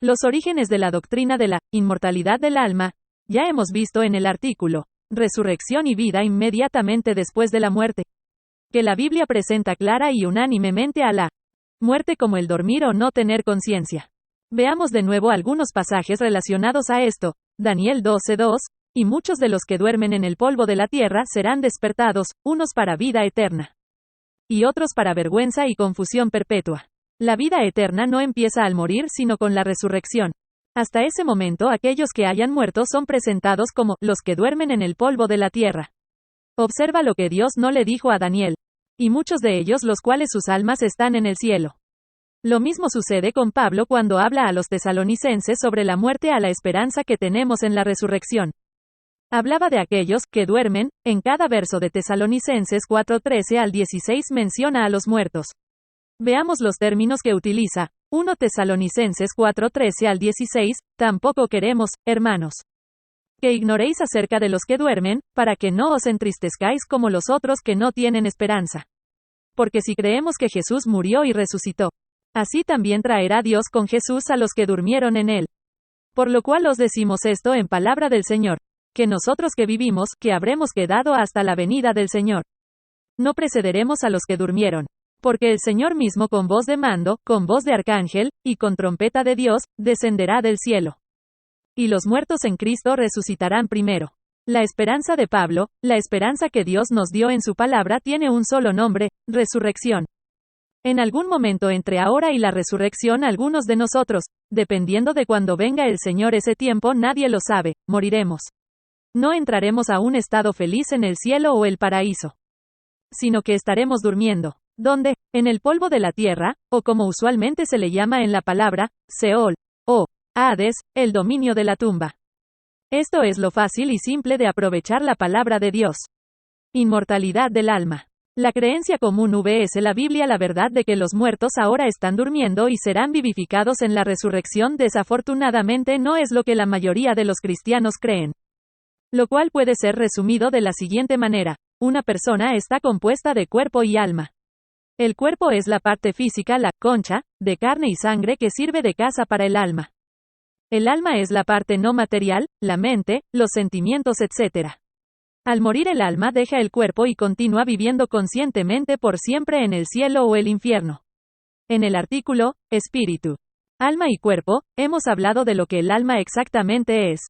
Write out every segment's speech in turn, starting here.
Los orígenes de la doctrina de la inmortalidad del alma, ya hemos visto en el artículo Resurrección y vida inmediatamente después de la muerte, que la Biblia presenta clara y unánimemente a la muerte como el dormir o no tener conciencia. Veamos de nuevo algunos pasajes relacionados a esto. Daniel 12:2, y muchos de los que duermen en el polvo de la tierra serán despertados, unos para vida eterna, y otros para vergüenza y confusión perpetua. La vida eterna no empieza al morir sino con la resurrección. Hasta ese momento aquellos que hayan muerto son presentados como los que duermen en el polvo de la tierra. Observa lo que Dios no le dijo a Daniel. Y muchos de ellos los cuales sus almas están en el cielo. Lo mismo sucede con Pablo cuando habla a los tesalonicenses sobre la muerte a la esperanza que tenemos en la resurrección. Hablaba de aquellos que duermen. En cada verso de Tesalonicenses 4:13 al 16 menciona a los muertos. Veamos los términos que utiliza. 1 Tesalonicenses 4:13 al 16, tampoco queremos, hermanos, que ignoréis acerca de los que duermen, para que no os entristezcáis como los otros que no tienen esperanza. Porque si creemos que Jesús murió y resucitó, así también traerá Dios con Jesús a los que durmieron en él. Por lo cual os decimos esto en palabra del Señor, que nosotros que vivimos, que habremos quedado hasta la venida del Señor, no precederemos a los que durmieron. Porque el Señor mismo con voz de mando, con voz de arcángel, y con trompeta de Dios, descenderá del cielo. Y los muertos en Cristo resucitarán primero. La esperanza de Pablo, la esperanza que Dios nos dio en su palabra tiene un solo nombre, resurrección. En algún momento entre ahora y la resurrección algunos de nosotros, dependiendo de cuando venga el Señor ese tiempo nadie lo sabe, moriremos. No entraremos a un estado feliz en el cielo o el paraíso, sino que estaremos durmiendo. ¿Dónde? En el polvo de la tierra, o como usualmente se le llama en la palabra, Seol, o Hades, el dominio de la tumba. Esto es lo fácil y simple de aprovechar la palabra de Dios. Inmortalidad del alma. La creencia común es la Biblia la verdad de que los muertos ahora están durmiendo y serán vivificados en la resurrección desafortunadamente no es lo que la mayoría de los cristianos creen. Lo cual puede ser resumido de la siguiente manera. Una persona está compuesta de cuerpo y alma. El cuerpo es la parte física, la concha, de carne y sangre que sirve de casa para el alma. El alma es la parte no material, la mente, los sentimientos, etc. Al morir el alma deja el cuerpo y continúa viviendo conscientemente por siempre en el cielo o el infierno. En el artículo, Espíritu, Alma y Cuerpo, hemos hablado de lo que el alma exactamente es.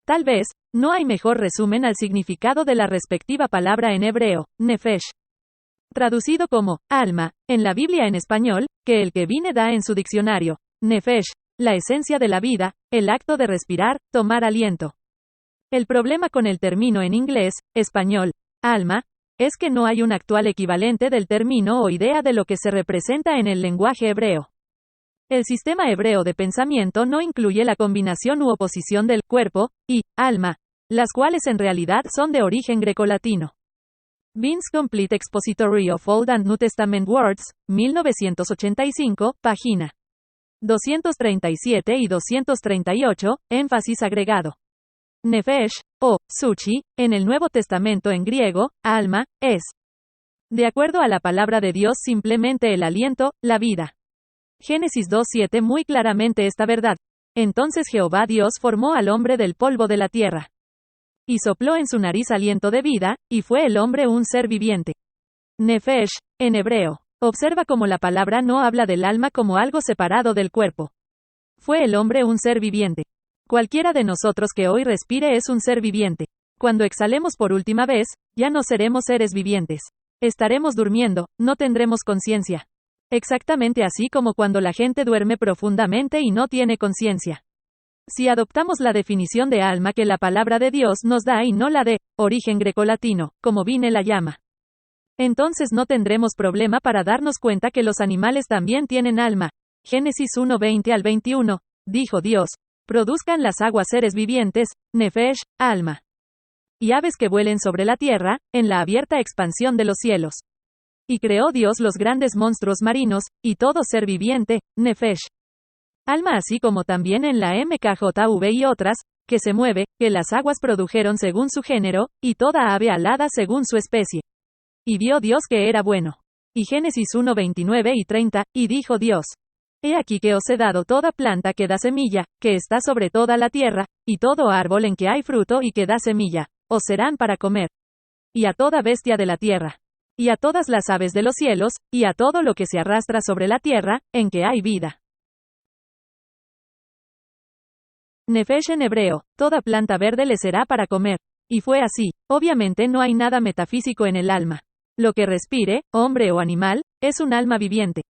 Tal vez, no hay mejor resumen al significado de la respectiva palabra en hebreo, nefesh, traducido como alma, en la Biblia en español, que el que vine da en su diccionario. Nefesh, la esencia de la vida, el acto de respirar, tomar aliento. El problema con el término en inglés, español, alma, es que no hay un actual equivalente del término o idea de lo que se representa en el lenguaje hebreo. El sistema hebreo de pensamiento no incluye la combinación u oposición del cuerpo y alma, las cuales en realidad son de origen grecolatino. Vince Complete Expository of Old and New Testament Words, 1985, página 237 y 238, énfasis agregado. Nefesh, o Suchi, en el Nuevo Testamento en griego, alma, es, de acuerdo a la palabra de Dios, simplemente el aliento, la vida. Génesis 2:7 muy claramente esta verdad. Entonces Jehová Dios formó al hombre del polvo de la tierra. Y sopló en su nariz aliento de vida, y fue el hombre un ser viviente. Nefesh, en hebreo. Observa cómo la palabra no habla del alma como algo separado del cuerpo. Fue el hombre un ser viviente. Cualquiera de nosotros que hoy respire es un ser viviente. Cuando exhalemos por última vez, ya no seremos seres vivientes. Estaremos durmiendo, no tendremos conciencia. Exactamente así como cuando la gente duerme profundamente y no tiene conciencia. Si adoptamos la definición de alma que la palabra de Dios nos da y no la de origen grecolatino, como Vine la llama, entonces no tendremos problema para darnos cuenta que los animales también tienen alma. Génesis 1:20 al 21, dijo Dios, produzcan las aguas seres vivientes, nefesh, alma, y aves que vuelen sobre la tierra, en la abierta expansión de los cielos. Y creó Dios los grandes monstruos marinos, y todo ser viviente, nefesh, alma, así como también en la MKJV y otras, que se mueve, que las aguas produjeron según su género, y toda ave alada según su especie. Y vio Dios que era bueno. Y Génesis 1:29 y 30, y dijo Dios, He aquí que os he dado toda planta que da semilla, que está sobre toda la tierra, y todo árbol en que hay fruto y que da semilla, os serán para comer. Y a toda bestia de la tierra, y a todas las aves de los cielos, y a todo lo que se arrastra sobre la tierra, en que hay vida. Nefesh en hebreo, toda planta verde le será para comer. Y fue así. Obviamente no hay nada metafísico en el alma. Lo que respire, hombre o animal, es un alma viviente.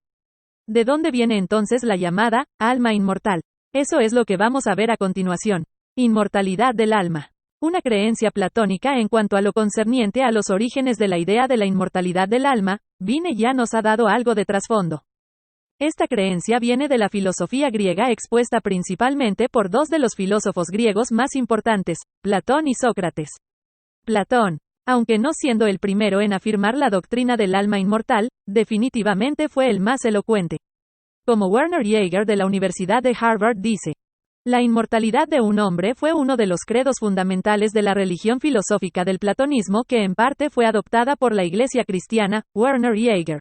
¿De dónde viene entonces la llamada alma inmortal? Eso es lo que vamos a ver a continuación. Inmortalidad del alma. Una creencia platónica en cuanto a lo concerniente a los orígenes de la idea de la inmortalidad del alma, Vine ya nos ha dado algo de trasfondo. Esta creencia viene de la filosofía griega expuesta principalmente por dos de los filósofos griegos más importantes, Platón y Sócrates. Platón, aunque no siendo el primero en afirmar la doctrina del alma inmortal, definitivamente fue el más elocuente. Como Werner Jaeger de la Universidad de Harvard dice, la inmortalidad de un hombre fue uno de los credos fundamentales de la religión filosófica del platonismo que en parte fue adoptada por la Iglesia cristiana, Werner Jaeger.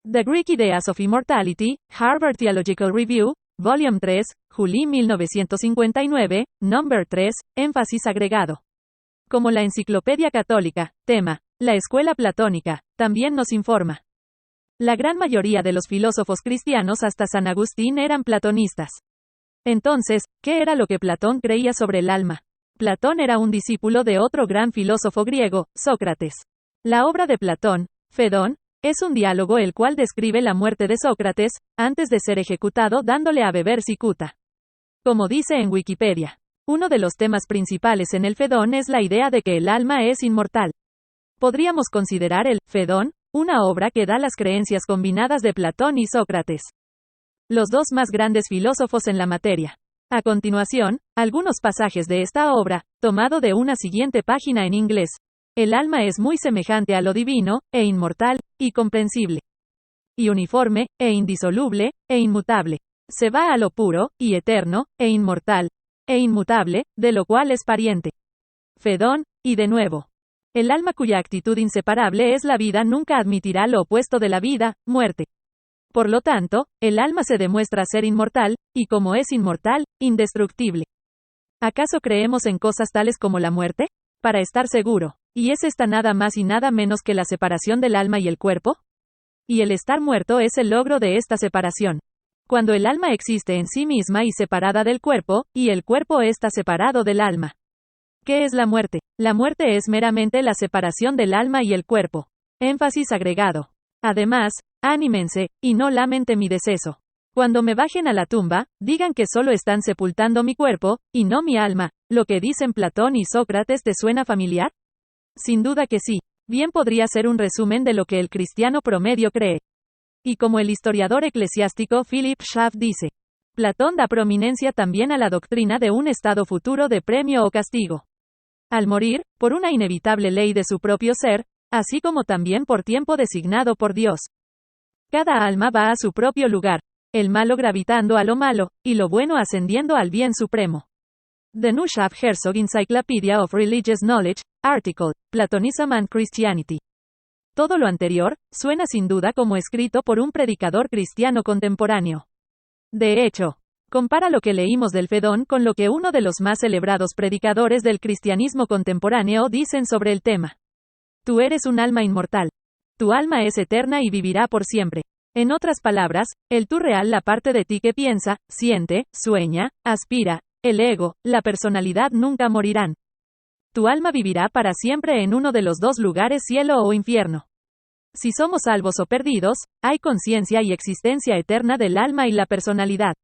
The Greek Ideas of Immortality, Harvard Theological Review, Volume 3, Julí 1959, Number 3, énfasis agregado. Como la Enciclopedia Católica, tema, la Escuela Platónica, también nos informa. La gran mayoría de los filósofos cristianos hasta San Agustín eran platonistas. Entonces, ¿qué era lo que Platón creía sobre el alma? Platón era un discípulo de otro gran filósofo griego, Sócrates. La obra de Platón, Fedón, es un diálogo el cual describe la muerte de Sócrates, antes de ser ejecutado dándole a beber cicuta. Como dice en Wikipedia, uno de los temas principales en el Fedón es la idea de que el alma es inmortal. Podríamos considerar el Fedón una obra que da las creencias combinadas de Platón y Sócrates, los dos más grandes filósofos en la materia. A continuación, algunos pasajes de esta obra, tomado de una siguiente página en inglés. El alma es muy semejante a lo divino, e inmortal, y comprensible, y uniforme, e indisoluble, e inmutable. Se va a lo puro, y eterno, e inmortal, e inmutable, de lo cual es pariente. Fedón, y de nuevo. El alma cuya actitud inseparable es la vida nunca admitirá lo opuesto de la vida, muerte. Por lo tanto, el alma se demuestra ser inmortal, y como es inmortal, indestructible. ¿Acaso creemos en cosas tales como la muerte? Para estar seguro. ¿Y es esta nada más y nada menos que la separación del alma y el cuerpo? Y el estar muerto es el logro de esta separación. Cuando el alma existe en sí misma y separada del cuerpo, y el cuerpo está separado del alma. ¿Qué es la muerte? La muerte es meramente la separación del alma y el cuerpo. Énfasis agregado. Además, anímense, y no lamenten mi deceso. Cuando me bajen a la tumba, digan que solo están sepultando mi cuerpo, y no mi alma. ¿Lo que dicen Platón y Sócrates te suena familiar? Sin duda que sí. Bien podría ser un resumen de lo que el cristiano promedio cree. Y como el historiador eclesiástico Philip Schaff dice, Platón da prominencia también a la doctrina de un estado futuro de premio o castigo. Al morir, por una inevitable ley de su propio ser, así como también por tiempo designado por Dios. Cada alma va a su propio lugar, el malo gravitando a lo malo, y lo bueno ascendiendo al bien supremo. The New Schaff Herzog Encyclopedia of Religious Knowledge, article, Platonism and Christianity. Todo lo anterior, suena sin duda como escrito por un predicador cristiano contemporáneo. De hecho, compara lo que leímos del Fedón con lo que uno de los más celebrados predicadores del cristianismo contemporáneo dicen sobre el tema. Tú eres un alma inmortal. Tu alma es eterna y vivirá por siempre. En otras palabras, el tú real, la parte de ti que piensa, siente, sueña, aspira, el ego, la personalidad nunca morirán. Tu alma vivirá para siempre en uno de los dos lugares, cielo o infierno. Si somos salvos o perdidos, hay conciencia y existencia eterna del alma y la personalidad.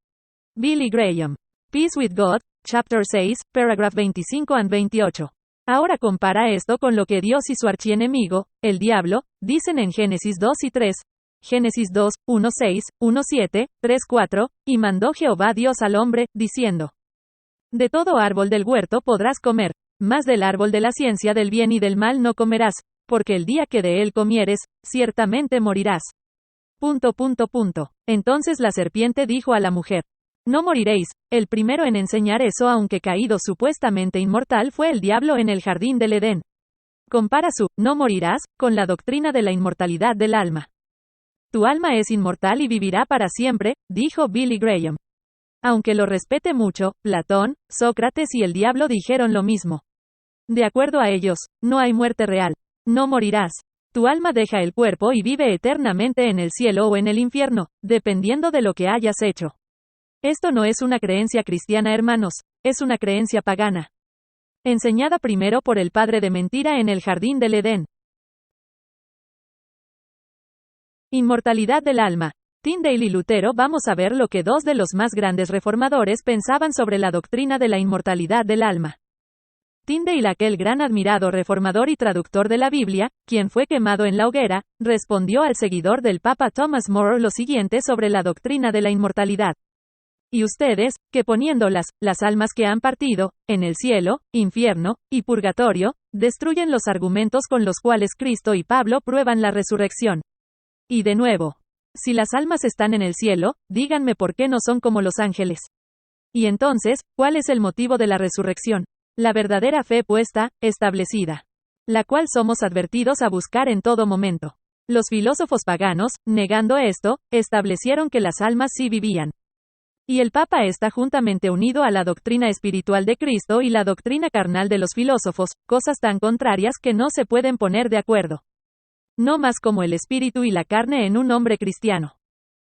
Billy Graham. Peace with God, Chapter 6, Paragraph 25 and 28. Ahora compara esto con lo que Dios y su archienemigo, el diablo, dicen en Génesis 2 y 3. Génesis 2, 1, 6, 1, 7, 3, 4, y mandó Jehová Dios al hombre, diciendo: De todo árbol del huerto podrás comer, mas del árbol de la ciencia del bien y del mal no comerás, porque el día que de él comieres, ciertamente morirás. Entonces la serpiente dijo a la mujer: No moriréis. El primero en enseñar eso, aunque caído supuestamente inmortal, fue el diablo en el jardín del Edén. Compara su no morirás con la doctrina de la inmortalidad del alma. Tu alma es inmortal y vivirá para siempre, dijo Billy Graham. Aunque lo respete mucho, Platón, Sócrates y el diablo dijeron lo mismo. De acuerdo a ellos, no hay muerte real. No morirás. Tu alma deja el cuerpo y vive eternamente en el cielo o en el infierno, dependiendo de lo que hayas hecho. Esto no es una creencia cristiana, hermanos, es una creencia pagana. Enseñada primero por el padre de mentira en el jardín del Edén. Inmortalidad del alma. Tyndale y Lutero. Vamos a ver lo que dos de los más grandes reformadores pensaban sobre la doctrina de la inmortalidad del alma. Tyndale, aquel gran admirado reformador y traductor de la Biblia, quien fue quemado en la hoguera, respondió al seguidor del Papa Thomas More lo siguiente sobre la doctrina de la inmortalidad. Y ustedes, que poniendo las almas que han partido, en el cielo, infierno, y purgatorio, destruyen los argumentos con los cuales Cristo y Pablo prueban la resurrección. Y de nuevo, si las almas están en el cielo, díganme por qué no son como los ángeles. Y entonces, ¿cuál es el motivo de la resurrección? La verdadera fe puesta, establecida. La cual somos advertidos a buscar en todo momento. Los filósofos paganos, negando esto, establecieron que las almas sí vivían. Y el Papa está juntamente unido a la doctrina espiritual de Cristo y la doctrina carnal de los filósofos, cosas tan contrarias que no se pueden poner de acuerdo. No más como el espíritu y la carne en un hombre cristiano.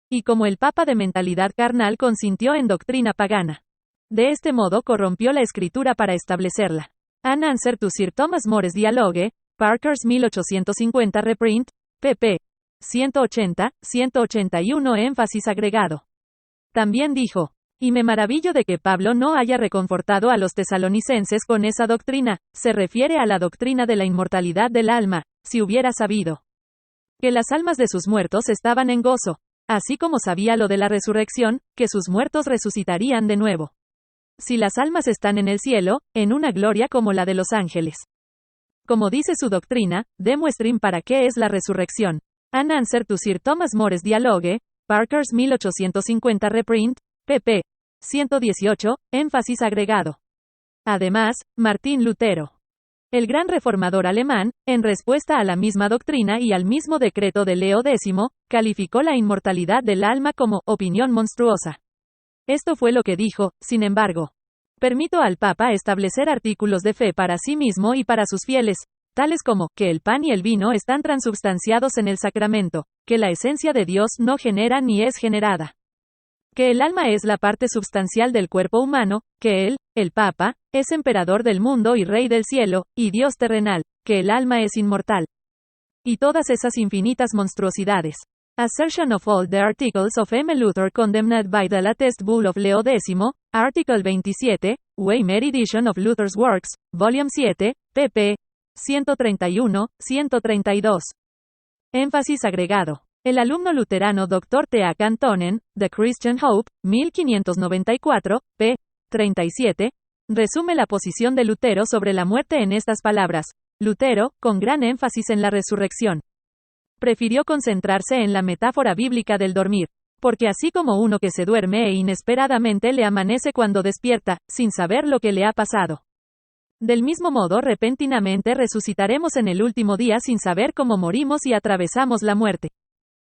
Y como el Papa de mentalidad carnal consintió en doctrina pagana. De este modo corrompió la escritura para establecerla. An Answer to Sir Thomas More's Dialogue, Parker's 1850 reprint, pp. 180, 181 énfasis agregado. También dijo, y me maravillo de que Pablo no haya reconfortado a los tesalonicenses con esa doctrina, se refiere a la doctrina de la inmortalidad del alma, si hubiera sabido que las almas de sus muertos estaban en gozo, así como sabía lo de la resurrección, que sus muertos resucitarían de nuevo. Si las almas están en el cielo, en una gloria como la de los ángeles. Como dice su doctrina, demuestren para qué es la resurrección. An Answer to Sir Thomas More's Dialogue, Parker's 1850 reprint, pp. 118, énfasis agregado. Además, Martín Lutero, el gran reformador alemán, en respuesta a la misma doctrina y al mismo decreto de Leo X, calificó la inmortalidad del alma como opinión monstruosa. Esto fue lo que dijo, sin embargo. Permito al Papa establecer artículos de fe para sí mismo y para sus fieles, tales como, que el pan y el vino están transubstanciados en el sacramento, que la esencia de Dios no genera ni es generada. Que el alma es la parte substancial del cuerpo humano, que él, el Papa, es emperador del mundo y rey del cielo, y Dios terrenal, que el alma es inmortal. Y todas esas infinitas monstruosidades. Assertion of all the articles of M. Luther condemned by the latest bull of Leo X, Article 27, Weimar edition of Luther's Works, Volume 7, pp. 131, 132. Énfasis agregado. El alumno luterano Dr. T.A. Cantonen, The Christian Hope, 1594, p. 37, resume la posición de Lutero sobre la muerte en estas palabras. Lutero, con gran énfasis en la resurrección, prefirió concentrarse en la metáfora bíblica del dormir, porque así como uno que se duerme e inesperadamente le amanece cuando despierta, sin saber lo que le ha pasado. Del mismo modo, repentinamente resucitaremos en el último día sin saber cómo morimos y atravesamos la muerte.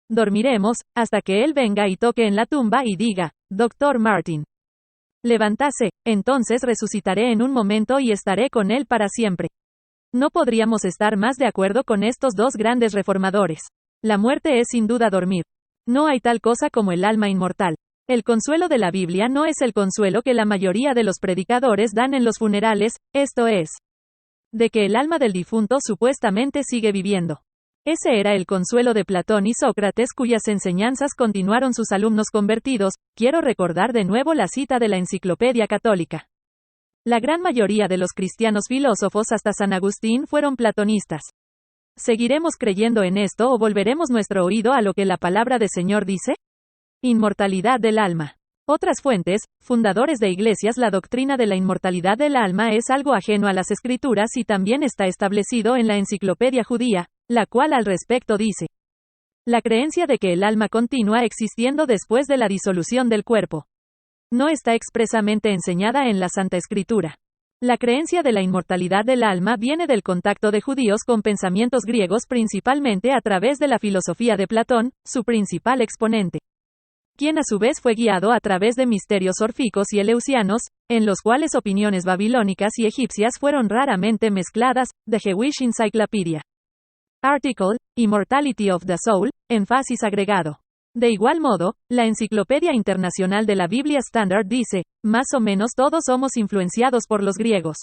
Dormiremos, hasta que Él venga y toque en la tumba y diga, Dr. Martin, levántase, entonces resucitaré en un momento y estaré con Él para siempre. No podríamos estar más de acuerdo con estos dos grandes reformadores. La muerte es sin duda dormir. No hay tal cosa como el alma inmortal. El consuelo de la Biblia no es el consuelo que la mayoría de los predicadores dan en los funerales, esto es, de que el alma del difunto supuestamente sigue viviendo. Ese era el consuelo de Platón y Sócrates, cuyas enseñanzas continuaron sus alumnos convertidos. Quiero recordar de nuevo la cita de la Enciclopedia Católica. La gran mayoría de los cristianos filósofos hasta San Agustín fueron platonistas. ¿Seguiremos creyendo en esto o volveremos nuestro oído a lo que la palabra del Señor dice? Inmortalidad del alma. Otras fuentes, fundadores de iglesias. La doctrina de la inmortalidad del alma es algo ajeno a las Escrituras y también está establecido en la Enciclopedia Judía, la cual al respecto dice: la creencia de que el alma continúa existiendo después de la disolución del cuerpo no está expresamente enseñada en la Santa Escritura. La creencia de la inmortalidad del alma viene del contacto de judíos con pensamientos griegos, principalmente a través de la filosofía de Platón, su principal exponente, quien a su vez fue guiado a través de misterios órficos y eleusianos, en los cuales opiniones babilónicas y egipcias fueron raramente mezcladas. The Jewish Encyclopedia. Article, Immortality of the Soul, énfasis agregado. De igual modo, la Enciclopedia Internacional de la Biblia Standard dice, más o menos todos somos influenciados por los griegos.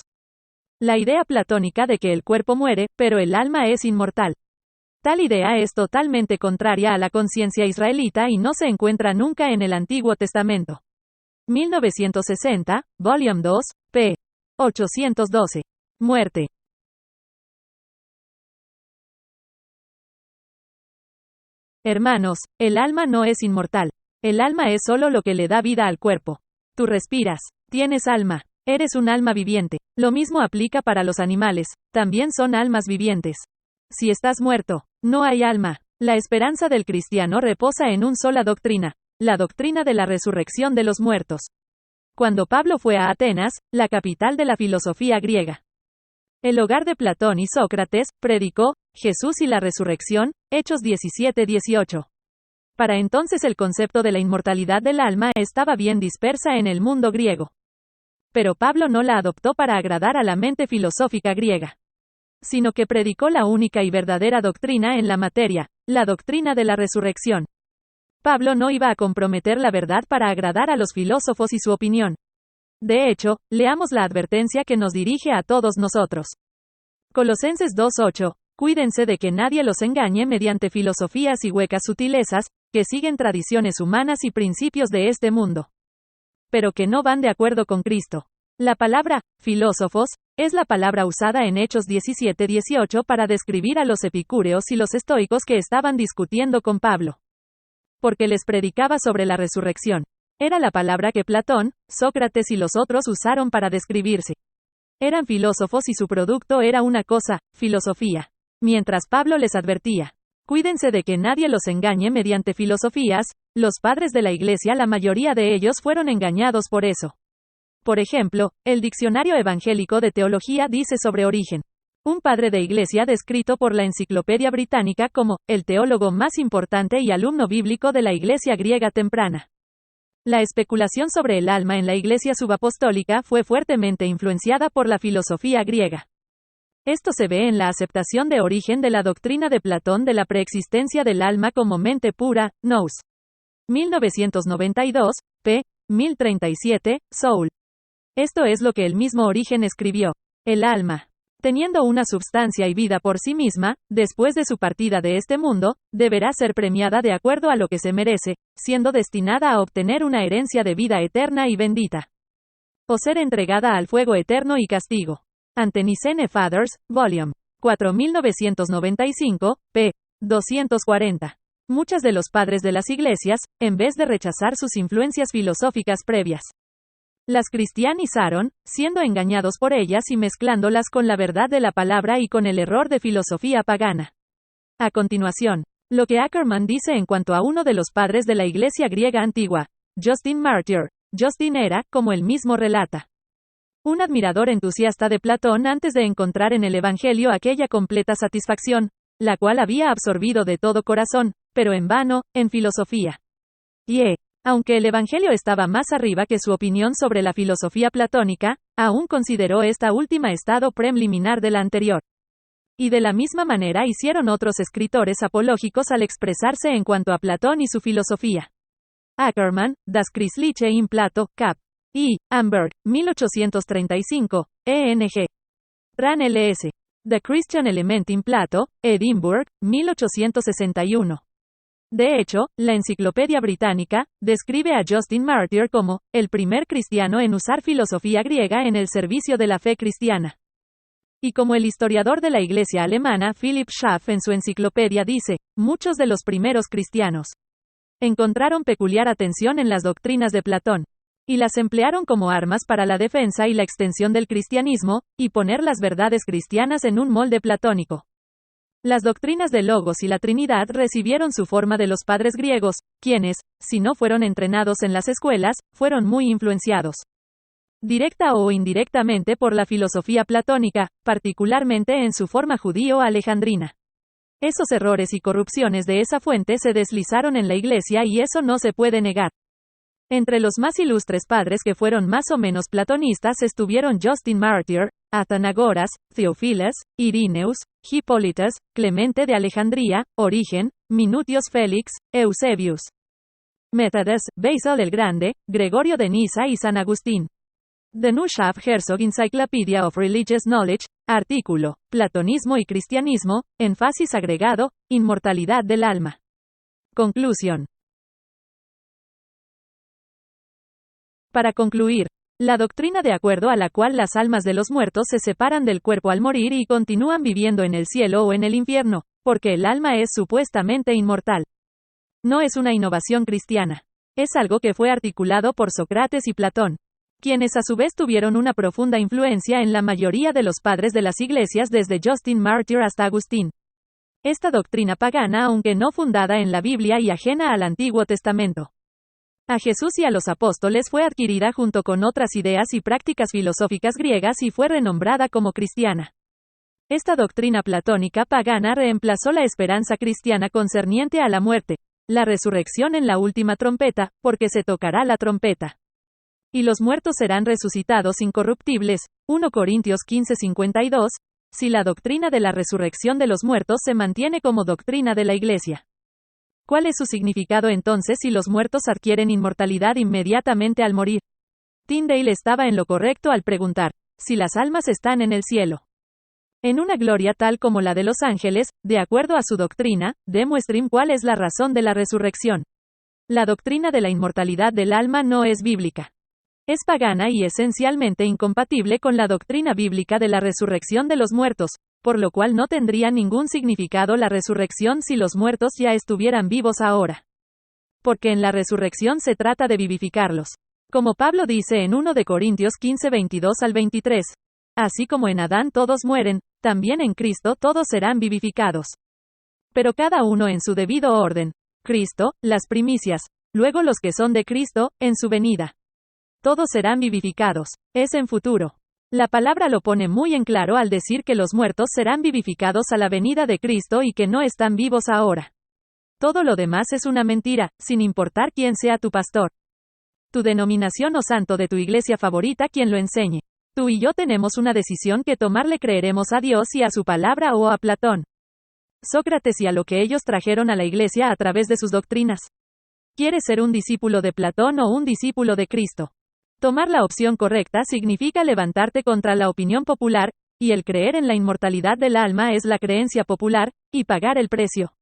La idea platónica de que el cuerpo muere, pero el alma es inmortal. Tal idea es totalmente contraria a la conciencia israelita y no se encuentra nunca en el Antiguo Testamento. 1960, Volume 2, p. 812. Muerte. Hermanos, el alma no es inmortal. El alma es solo lo que le da vida al cuerpo. Tú respiras. Tienes alma. Eres un alma viviente. Lo mismo aplica para los animales. También son almas vivientes. Si estás muerto, no hay alma. La esperanza del cristiano reposa en una sola doctrina, la doctrina de la resurrección de los muertos. Cuando Pablo fue a Atenas, la capital de la filosofía griega, el hogar de Platón y Sócrates, predicó Jesús y la resurrección, Hechos 17-18. Para entonces el concepto de la inmortalidad del alma estaba bien dispersa en el mundo griego. Pero Pablo no la adoptó para agradar a la mente filosófica griega, sino que predicó la única y verdadera doctrina en la materia, la doctrina de la resurrección. Pablo no iba a comprometer la verdad para agradar a los filósofos y su opinión. De hecho, leamos la advertencia que nos dirige a todos nosotros. Colosenses 2:8. Cuídense de que nadie los engañe mediante filosofías y huecas sutilezas, que siguen tradiciones humanas y principios de este mundo, pero que no van de acuerdo con Cristo. La palabra, filósofos, es la palabra usada en Hechos 17-18 para describir a los epicúreos y los estoicos que estaban discutiendo con Pablo, porque les predicaba sobre la resurrección. Era la palabra que Platón, Sócrates y los otros usaron para describirse. Eran filósofos y su producto era una cosa, filosofía. Mientras Pablo les advertía, cuídense de que nadie los engañe mediante filosofías, los padres de la iglesia, la mayoría de ellos fueron engañados por eso. Por ejemplo, el Diccionario Evangélico de Teología dice sobre Origen, un padre de iglesia descrito por la Enciclopedia Británica como el teólogo más importante y alumno bíblico de la iglesia griega temprana. La especulación sobre el alma en la iglesia subapostólica fue fuertemente influenciada por la filosofía griega. Esto se ve en la aceptación de Origen de la doctrina de Platón de la preexistencia del alma como mente pura, nous. 1992, p. 1037, Soul. Esto es lo que el mismo Origen escribió. El alma, teniendo una substancia y vida por sí misma, después de su partida de este mundo, deberá ser premiada de acuerdo a lo que se merece, siendo destinada a obtener una herencia de vida eterna y bendita, o ser entregada al fuego eterno y castigo. Antenicene Fathers, Volume 4, 1995, p. 240. Muchas de los padres de las iglesias, en vez de rechazar sus influencias filosóficas previas, las cristianizaron, siendo engañados por ellas y mezclándolas con la verdad de la palabra y con el error de filosofía pagana. A continuación, lo que Ackerman dice en cuanto a uno de los padres de la iglesia griega antigua, Justin Martyr. Justin era, como él mismo relata, un admirador entusiasta de Platón antes de encontrar en el Evangelio aquella completa satisfacción, la cual había absorbido de todo corazón, pero en vano, en filosofía. Aunque el Evangelio estaba más arriba que su opinión sobre la filosofía platónica, aún consideró esta última estado preliminar de la anterior. Y de la misma manera hicieron otros escritores apológicos al expresarse en cuanto a Platón y su filosofía. Ackerman, Das Christliche in Plato, cap. E. Amberg, 1835, ENG. Ran LS. The Christian Element in Plato, Edinburgh, 1861. De hecho, la Enciclopedia Británica describe a Justin Martyr como el primer cristiano en usar filosofía griega en el servicio de la fe cristiana. Y como el historiador de la Iglesia alemana Philipp Schaff en su enciclopedia dice, muchos de los primeros cristianos encontraron peculiar atención en las doctrinas de Platón, y las emplearon como armas para la defensa y la extensión del cristianismo, y poner las verdades cristianas en un molde platónico. Las doctrinas del Logos y la Trinidad recibieron su forma de los padres griegos, quienes, si no fueron entrenados en las escuelas, fueron muy influenciados directa o indirectamente por la filosofía platónica, particularmente en su forma judío-alejandrina. Esos errores y corrupciones de esa fuente se deslizaron en la Iglesia y eso no se puede negar. Entre los más ilustres padres que fueron más o menos platonistas estuvieron Justin Martyr, Athenagoras, Theophilas, Irenaeus, Hippolytus, Clemente de Alejandría, Origen, Minutius Félix, Eusebius, Methodius, Basil el Grande, Gregorio de Niza y San Agustín. The Neuschaf-Herzog Encyclopedia of Religious Knowledge, artículo, Platonismo y Cristianismo, énfasis agregado, inmortalidad del alma. Conclusión. Para concluir, la doctrina de acuerdo a la cual las almas de los muertos se separan del cuerpo al morir y continúan viviendo en el cielo o en el infierno, porque el alma es supuestamente inmortal. No es una innovación cristiana. Es algo que fue articulado por Sócrates y Platón, quienes a su vez tuvieron una profunda influencia en la mayoría de los padres de las iglesias desde Justin Martyr hasta Agustín. Esta doctrina pagana, aunque no fundada en la Biblia y ajena al Antiguo Testamento, a Jesús y a los apóstoles, fue adquirida junto con otras ideas y prácticas filosóficas griegas y fue renombrada como cristiana. Esta doctrina platónica pagana reemplazó la esperanza cristiana concerniente a la muerte, la resurrección en la última trompeta, porque se tocará la trompeta y los muertos serán resucitados incorruptibles, 1 Corintios 15:52, si la doctrina de la resurrección de los muertos se mantiene como doctrina de la Iglesia. ¿Cuál es su significado entonces si los muertos adquieren inmortalidad inmediatamente al morir? Tyndale estaba en lo correcto al preguntar, si las almas están en el cielo, en una gloria tal como la de los ángeles, de acuerdo a su doctrina, demuestren cuál es la razón de la resurrección. La doctrina de la inmortalidad del alma no es bíblica. Es pagana y esencialmente incompatible con la doctrina bíblica de la resurrección de los muertos, por lo cual no tendría ningún significado la resurrección si los muertos ya estuvieran vivos ahora. Porque en la resurrección se trata de vivificarlos. Como Pablo dice en 1 de Corintios 15:22 al 23. Así como en Adán todos mueren, también en Cristo todos serán vivificados. Pero cada uno en su debido orden. Cristo, las primicias, luego los que son de Cristo, en su venida. Todos serán vivificados. Es en futuro. La palabra lo pone muy en claro al decir que los muertos serán vivificados a la venida de Cristo y que no están vivos ahora. Todo lo demás es una mentira, sin importar quién sea tu pastor, tu denominación o santo de tu iglesia favorita quien lo enseñe. Tú y yo tenemos una decisión que tomar: ¿le creeremos a Dios y a su palabra o a Platón, Sócrates y a lo que ellos trajeron a la iglesia a través de sus doctrinas? ¿Quieres ser un discípulo de Platón o un discípulo de Cristo? Tomar la opción correcta significa levantarte contra la opinión popular, y el creer en la inmortalidad del alma es la creencia popular, y pagar el precio.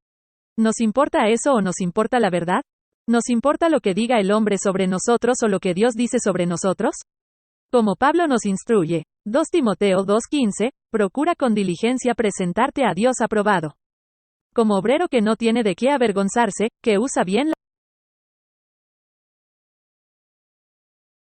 ¿Nos importa eso o nos importa la verdad? ¿Nos importa lo que diga el hombre sobre nosotros o lo que Dios dice sobre nosotros? Como Pablo nos instruye, 2 Timoteo 2:15, procura con diligencia presentarte a Dios aprobado, como obrero que no tiene de qué avergonzarse, que usa bien